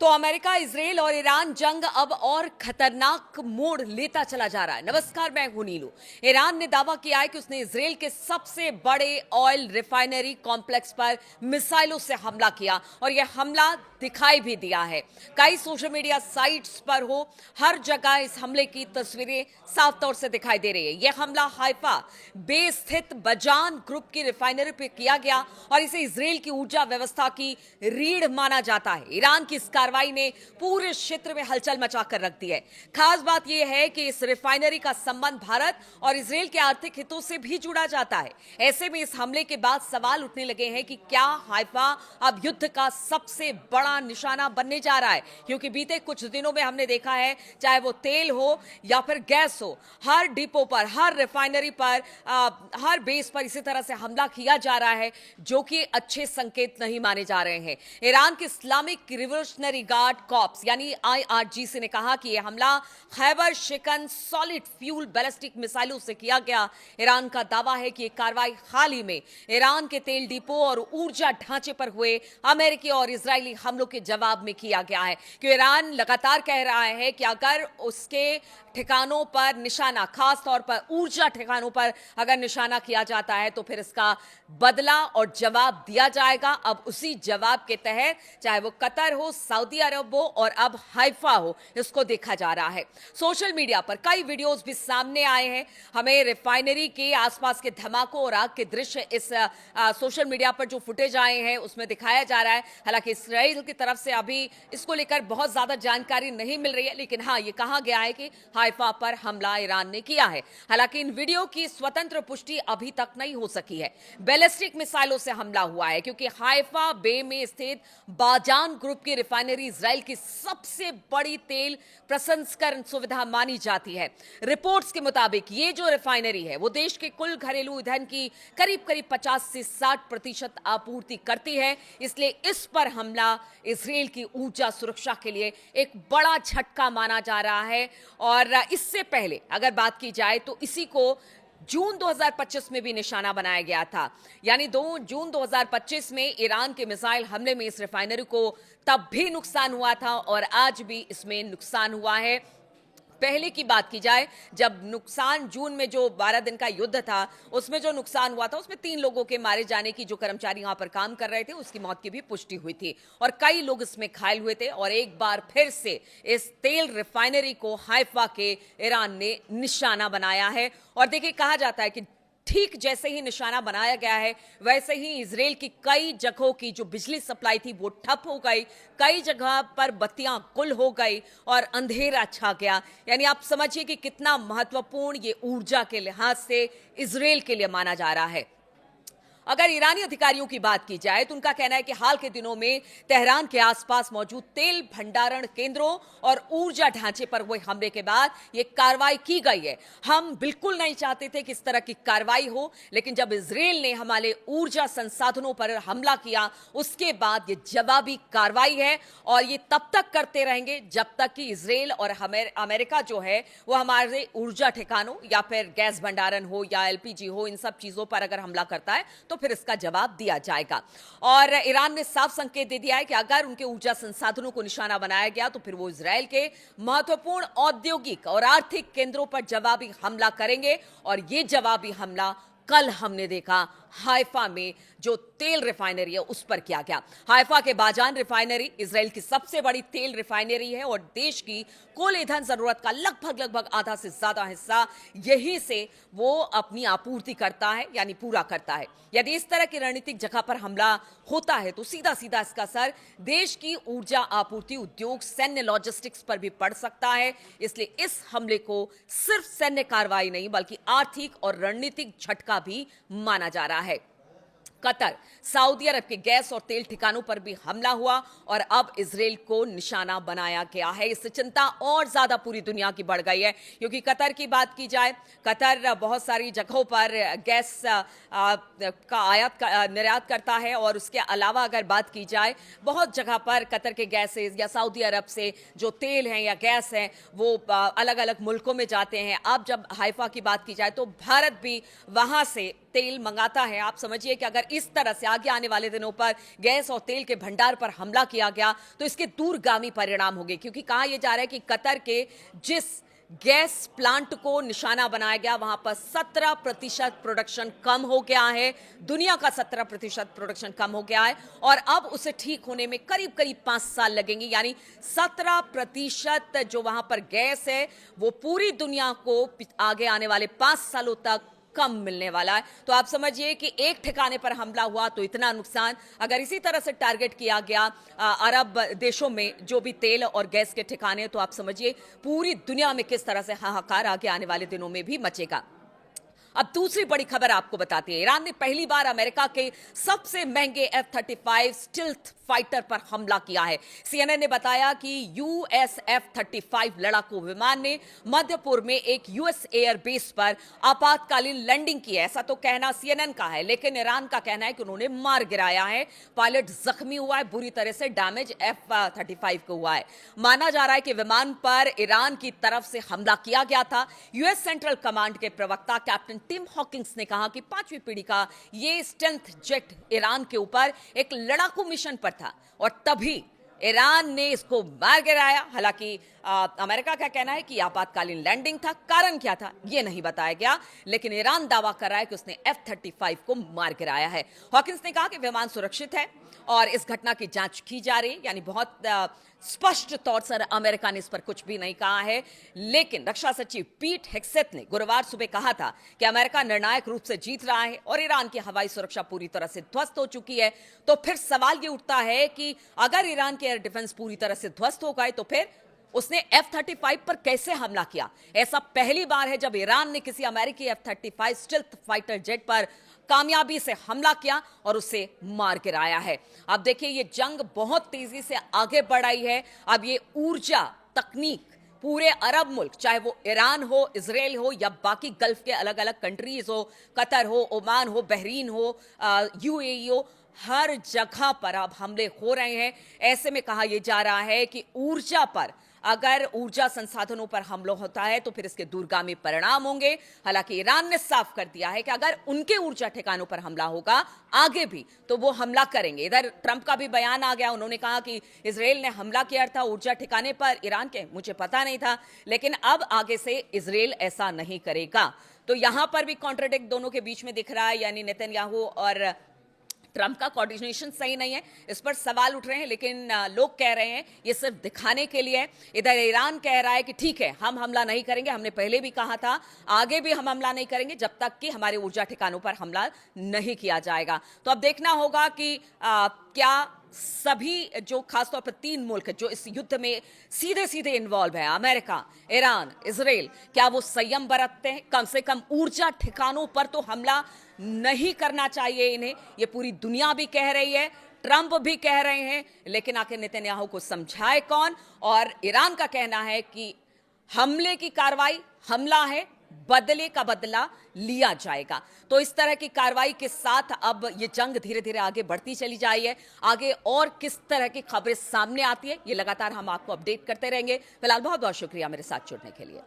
तो America, Israel और Iran जंग अब और खतरनाक मोड़ लेता चला जा रहा है। नमस्कार, मैं हूं नीलू। ईरान ने दावा किया है कि उसने इजरायल के सबसे बड़े ऑयल रिफाइनरी कॉम्प्लेक्स पर मिसाइलों से हमला किया और यह हमला दिखाई भी दिया है। कई सोशल मीडिया साइट्स पर हो हर जगह इस हमले की तस्वीरें साफ तौर से दिखाई दे रही है। यह हमला हाइफा बे स्थित बजान ग्रुप की रिफाइनरी पर किया गया और इसे इजरायल की ऊर्जा व्यवस्था की रीढ़ माना जाता है। ईरान की इस कार्रवाई ने पूरे क्षेत्र में हलचल मचाकर रख दी है। खास बात यह है कि इस रिफाइनरी का संबंध भारत और इजरायल के आर्थिक हितों से भी जुड़ा जाता है। ऐसे में इस हमले के बाद सवाल उठने लगे हैं कि क्या हाइफा अब युद्ध का सबसे बड़ा निशाना बनने जा रहा है, क्योंकि बीते कुछ दिनों में हमने देखा है, चाहे वो तेल हो या फिर गैस हो, हर डिपो पर, हर रिफाइनरी पर, हर बेस पर इसी तरह से हमला किया जा रहा है, जो कि अच्छे संकेत नहीं माने जा रहे हैं। ईरान के इस्लामिक रिवोल्यूशनरी गार्ड कॉर्प्स यानी आईआरजीसी ने कहा कि यह हमला खैबर शिकन सॉलिड फ्यूल बैलिस्टिक मिसाइलों से किया गया। ईरान का दावा है कि यह कार्रवाई हाल ही में ईरान के तेल डिपो और ऊर्जा ढांचे पर हुए अमेरिकी और इजरायली हमलों के जवाब में किया गया है। कि ईरान लगातार कह रहा है कि अगर उसके ठिकानों पर निशाना, खास तौर पर ऊर्जा ठिकानों पर अगर निशाना किया जाता है तो फिर इसका बदला और जवाब दिया जाएगा। अब उसी जवाब के तहत चाहे वो कतर हो, सऊदी अरब हो और अब हाइफा हो, इसको देखा जा रहा है। सोशल मीडिया पर कई वीडियोस भी सामने आए हैं। हमें रिफाइनरी के आसपास के धमाकों और आग के दृश्य इस सोशल मीडिया पर जो फुटेज आए हैं उसमें दिखाया जा रहा है। हालांकि इसराइल की तरफ से अभी इसको लेकर बहुत ज्यादा जानकारी नहीं मिल रही है, लेकिन हाँ, ये कहा गया है कि हाइफा पर हमला ईरान ने किया है। हालांकि इन वीडियो की स्वतंत्र पुष्टि अभी तक नहीं हो सकी है। बैलिस्टिक मिसाइलों से हमला हुआ है, क्योंकि हाइफा बे में स्थित बाजान ग्रुप की रिफाइनरी इजराइल की सबसे बड़ी तेल प्रसंस्करण सुविधा मानी जाती है। रिपोर्ट्स के मुताबिक ये जो रिफाइनरी है वो देश के कुल घरेलू ईंधन की करीब करीब 50 से 60% आपूर्ति करती है। इसलिए इस पर हमला इजराइल की ऊर्जा सुरक्षा के लिए एक बड़ा झटका माना जा रहा है। और इससे पहले अगर बात की जाए तो इसी को जून 2025 में भी निशाना बनाया गया था। यानी 2 जून 2025 में ईरान के मिसाइल हमले में इस रिफाइनरी को तब भी नुकसान हुआ था और आज भी इसमें नुकसान हुआ है। पहले की बात की जाए, जब नुकसान जून में जो 12 दिन का युद्ध था उसमें जो नुकसान हुआ था उसमें 3 लोगों के मारे जाने की, जो कर्मचारी वहां पर काम कर रहे थे, उसकी मौत की भी पुष्टि हुई थी और कई लोग इसमें घायल हुए थे। और एक बार फिर से इस तेल रिफाइनरी को हाइफा के ईरान ने निशाना बनाया है। और देखिए, कहा जाता है कि ठीक जैसे ही निशाना बनाया गया है वैसे ही इजराइल की कई जगहों की जो बिजली सप्लाई थी वो ठप हो गई, कई जगह पर बत्तियां गुल हो गई और अंधेरा छा गया। यानी आप समझिए कि कितना महत्वपूर्ण ये ऊर्जा के लिहाज से इजराइल के लिए माना जा रहा है। अगर ईरानी अधिकारियों की बात की जाए तो उनका कहना है कि हाल के दिनों में तेहरान के आसपास मौजूद तेल भंडारण केंद्रों और ऊर्जा ढांचे पर हुए हमले के बाद यह कार्रवाई की गई है। हम बिल्कुल नहीं चाहते थे कि इस तरह की कार्रवाई हो, लेकिन जब इजराइल ने हमारे ऊर्जा संसाधनों पर हमला किया उसके बाद यह जवाबी कार्रवाई है और ये तब तक करते रहेंगे जब तक कि इजराइल और अमेरिका जो है वो हमारे ऊर्जा ठिकानों या फिर गैस भंडारण हो या एलपीजी हो, इन सब चीजों पर अगर हमला करता है तो फिर इसका जवाब दिया जाएगा। और ईरान ने साफ संकेत दे दिया है कि अगर उनके ऊर्जा संसाधनों को निशाना बनाया गया तो फिर वो इजराइल के महत्वपूर्ण औद्योगिक और आर्थिक केंद्रों पर जवाबी हमला करेंगे। और ये जवाबी हमला कल हमने देखा हाइफा में जो तेल रिफाइनरी है उस पर किया गया। हाइफा के बाजान रिफाइनरी इजराइल की सबसे बड़ी तेल रिफाइनरी है और देश की कुल ईंधन जरूरत का लगभग आधा से ज्यादा हिस्सा यहीं से वो अपनी आपूर्ति करता है, यानी पूरा करता है। यदि इस तरह की रणनीतिक जगह पर हमला होता है तो सीधा सीधा इसका असर देश की ऊर्जा आपूर्ति उद्योग, सैन्य लॉजिस्टिक्स पर भी पड़ सकता है। इसलिए इस हमले को सिर्फ सैन्य कार्रवाई नहीं बल्कि आर्थिक और रणनीतिक झटका भी माना जा रहा है। कतर, सऊदी अरब के गैस और तेल ठिकानों पर भी हमला हुआ और अब इजराइल को निशाना बनाया गया है। इससे चिंता और ज्यादा पूरी दुनिया की बढ़ गई है, क्योंकि कतर की बात की जाए, कतर बहुत सारी जगहों पर गैस का आयात निर्यात करता है और उसके अलावा अगर बात की जाए बहुत जगह पर कतर के गैसेज या सऊदी अरब से जो तेल हैं या गैस हैं वो अलग अलग मुल्कों में जाते हैं। अब जब हाइफा की बात की जाए तो भारत भी वहां से तेल मंगाता है। आप समझिए कि अगर इस तरह से आगे आने वाले दिनों पर गैस और तेल के भंडार पर हमला किया गया तो इसके दूरगामी परिणाम होंगे, क्योंकि कहा यह जा रहा है कि कतर के जिस गैस प्लांट को निशाना बनाया गया वहां पर 17% प्रोडक्शन कम हो गया है। दुनिया का 17% प्रोडक्शन कम हो गया है और अब उसे ठीक होने में करीब करीब 5 साल लगेंगे। यानी 17% जो वहां पर गैस है वो पूरी दुनिया को आगे आने वाले 5 सालों तक कम मिलने वाला है। तो आप समझिए कि एक ठिकाने पर हमला हुआ तो इतना नुकसान, अगर इसी तरह से टारगेट किया गया अरब देशों में जो भी तेल और गैस के ठिकाने, तो आप समझिए पूरी दुनिया में किस तरह से हाहाकार आगे आने वाले दिनों में भी मचेगा। अब दूसरी बड़ी खबर आपको बताती है, ईरान ने पहली बार अमेरिका के सबसे महंगे F-35 स्टिल्थ फाइटर पर हमला किया है। सीएनएन ने बताया कि यूएस F-35 लड़ाकू विमान ने मध्य पूर्व में एक यूएस एयरबेस पर आपातकालीन लैंडिंग की है, ऐसा तो कहना सीएनएन का है, लेकिन ईरान का कहना है कि उन्होंने मार गिराया है। पायलट जख्मी हुआ है, बुरी तरह से डैमेज F-35 को हुआ है। माना जा रहा है कि विमान पर ईरान की तरफ से हमला किया गया था। यूएस सेंट्रल कमांड के प्रवक्ता कैप्टन टिम हॉकिंस ने कहा कि 5वीं पीढ़ी का ये स्टेल्थ जेट ईरान के ऊपर एक लड़ाकू मिशन पर था और तभी ईरान ने इसको मार गिराया। हालांकि अमेरिका का कहना है कि आपातकालीन लैंडिंग था, कारण क्या था यह नहीं बताया गया, लेकिन ईरान दावा कर रहा है कि उसने F-35 को मार गिराया है। हॉकिंस ने कहा कि विमान सुरक्षित है और इस घटना की जांच की जा रही है। यानी बहुत स्पष्ट तौर से अमेरिका ने इस पर कुछ भी नहीं कहा है, लेकिन रक्षा सचिव पीट हेग्सेथ ने गुरुवार सुबह कहा था कि अमेरिका निर्णायक रूप से जीत रहा है और ईरान की हवाई सुरक्षा पूरी तरह से ध्वस्त हो चुकी है। तो फिर सवाल ये उठता है कि अगर ईरान के एयर डिफेंस पूरी तरह से ध्वस्त हो गए तो फिर उसने F-35 पर कैसे हमला किया? ऐसा पहली बार है जब ईरान ने किसी अमेरिकी F-35 स्टिल्थ फाइटर जेट पर कामयाबी से हमला किया और उसे मार गिराया है। अब देखिए ये जंग बहुत तेजी से आगे बढ़ रही है। अब ये ऊर्जा तकनीक पूरे अरब मुल्क, चाहे वो ईरान हो, इजराइल हो या बाकी गल्फ के अलग अलग कंट्रीज हो, कतर हो, ओमान हो, बहरीन हो, यूएई हो, हर जगह पर अब हमले हो रहे हैं। ऐसे में कहा यह जा रहा है कि ऊर्जा पर, अगर ऊर्जा संसाधनों पर हमला होता है तो फिर इसके दूरगामी परिणाम होंगे। हालांकि ईरान ने साफ कर दिया है कि अगर उनके ऊर्जा ठिकानों पर हमला होगा आगे भी तो वो हमला करेंगे। इधर ट्रंप का भी बयान आ गया, उन्होंने कहा कि इजराइल ने हमला किया था ऊर्जा ठिकाने पर ईरान के, मुझे पता नहीं था, लेकिन अब आगे से इजराइल ऐसा नहीं करेगा। तो यहां पर भी कॉन्ट्राडिक्ट दोनों के बीच में दिख रहा है, यानी नेतन्याहू और ट्रंप का कोऑर्डिनेशन सही नहीं है, इस पर सवाल उठ रहे हैं, लेकिन लोग कह रहे हैं ये सिर्फ दिखाने के लिए है। इधर ईरान कह रहा है कि ठीक है हम हमला नहीं करेंगे, हमने पहले भी कहा था, आगे भी हम हमला नहीं करेंगे जब तक कि हमारे ऊर्जा ठिकानों पर हमला नहीं किया जाएगा। तो अब देखना होगा कि क्या सभी जो खासतौर पर 3 मुल्क जो इस युद्ध में सीधे सीधे इन्वॉल्व है, अमेरिका, ईरान, इजराइल, क्या वो संयम बरतते हैं? कम से कम ऊर्जा ठिकानों पर तो हमला नहीं करना चाहिए इन्हें, ये पूरी दुनिया भी कह रही है, ट्रंप भी कह रहे हैं, लेकिन आखिर नेतन्याहू को समझाए कौन? और ईरान का कहना है कि हमले की कार्रवाई हमला है, बदले का बदला लिया जाएगा। तो इस तरह की कार्रवाई के साथ अब ये जंग धीरे धीरे आगे बढ़ती चली जा रही है। आगे और किस तरह की खबरें सामने आती है ये लगातार हम आपको अपडेट करते रहेंगे। फिलहाल बहुत बहुत शुक्रिया मेरे साथ जुड़ने के लिए।